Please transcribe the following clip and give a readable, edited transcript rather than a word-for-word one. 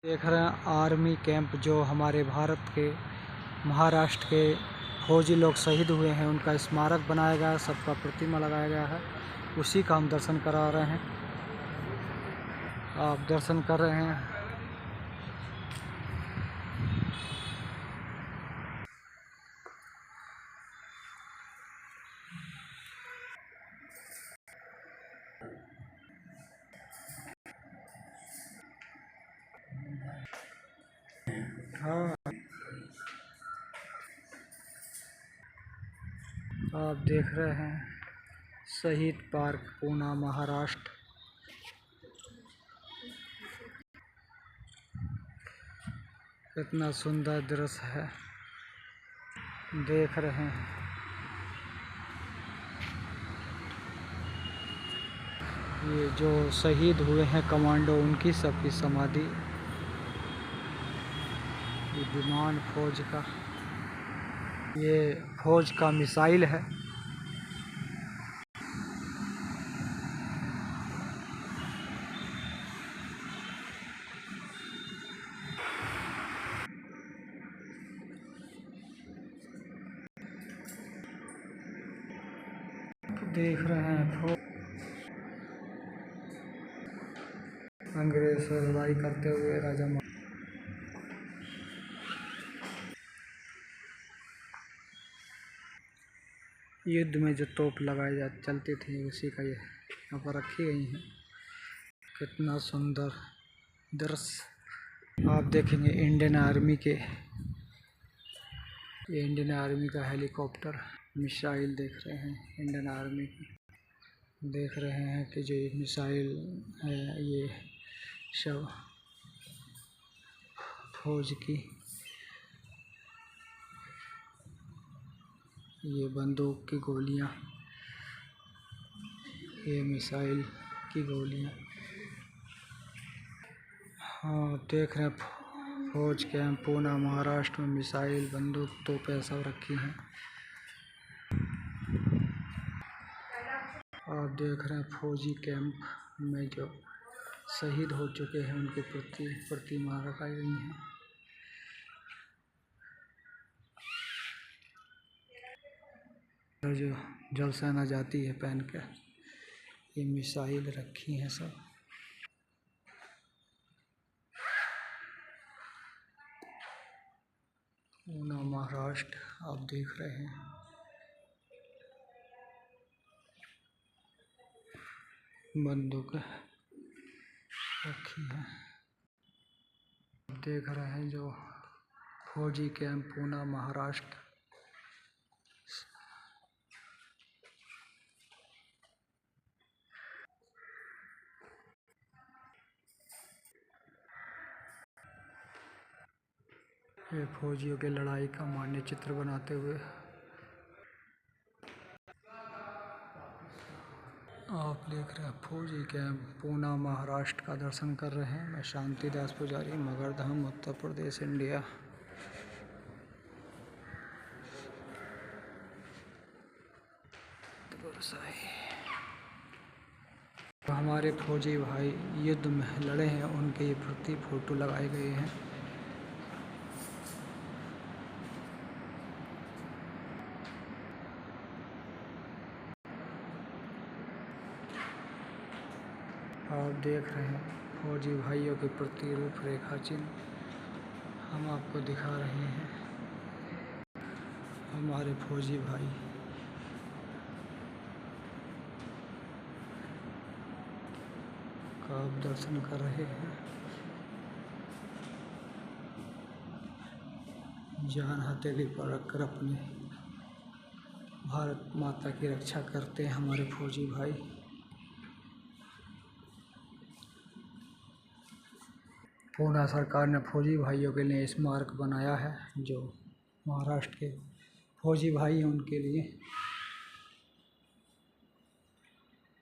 देख रहे हैं आर्मी कैंप जो हमारे भारत के महाराष्ट्र के फौजी लोग शहीद हुए हैं उनका स्मारक बनाया गया है, सबका प्रतिमा लगाया गया है। उसी का हम दर्शन करा रहे हैं। आप दर्शन कर रहे हैं। हाँ, आप देख रहे हैं शहीद पार्क पूना महाराष्ट्र। कितना सुंदर दृश्य है, देख रहे हैं। ये जो शहीद हुए हैं कमांडो उनकी सबकी समाधि। ये विमान फौज का, ये फौज का मिसाइल है। देख रहे हैं अंग्रेज से लड़ाई करते हुए राजा युद्ध में जो तोप लगाई चलती थी उसी का ये यहाँ पर रखी गई हैं। कितना सुंदर दृश्य। आप देखेंगे इंडियन आर्मी के, ये इंडियन आर्मी का हेलीकॉप्टर मिसाइल देख रहे हैं। इंडियन आर्मी की देख रहे हैं कि जो मिसाइल है ये सब फौज की। ये बंदूक की गोलियां, ये मिसाइल की गोलियां। हाँ, देख रहे हैं फौज कैंप पूना महाराष्ट्र में मिसाइल बंदूक तोपें सब रखी हैं। आप देख रहे हैं फौजी कैंप में जो शहीद हो चुके हैं उनके प्रति प्रतिमा रखाई गई है। जो जल सेना जाती है पहन कर, ये मिसाइल रखी हैं सब। पूना महाराष्ट्र आप देख रहे हैं। बंदूक रखी है। देख रहे हैं जो फौजी कैंप पूना महाराष्ट्र। ये फौजियों के लड़ाई का मान्य चित्र बनाते हुए आप देख रहे हैं फौजी कैंप पूना महाराष्ट्र का दर्शन कर रहे हैं। मैं शांतिदास पुजारी, मगरधाम, उत्तर प्रदेश, इंडिया। हमारे फौजी भाई युद्ध में लड़े हैं उनके ये प्रति फोटो लगाए गए हैं। आप देख रहे हैं फौजी भाइयों के प्रति रूपरेखा चिन्ह हम आपको दिखा रहे हैं। हमारे फौजी भाई का आप दर्शन कर रहे हैं। जान हथेली पर रखकर अपने भारत माता की रक्षा करते हैं हमारे फौजी भाई। पूना सरकार ने फौजी भाइयों के लिए स्मारक बनाया है जो महाराष्ट्र के फौजी भाई हैं उनके लिए।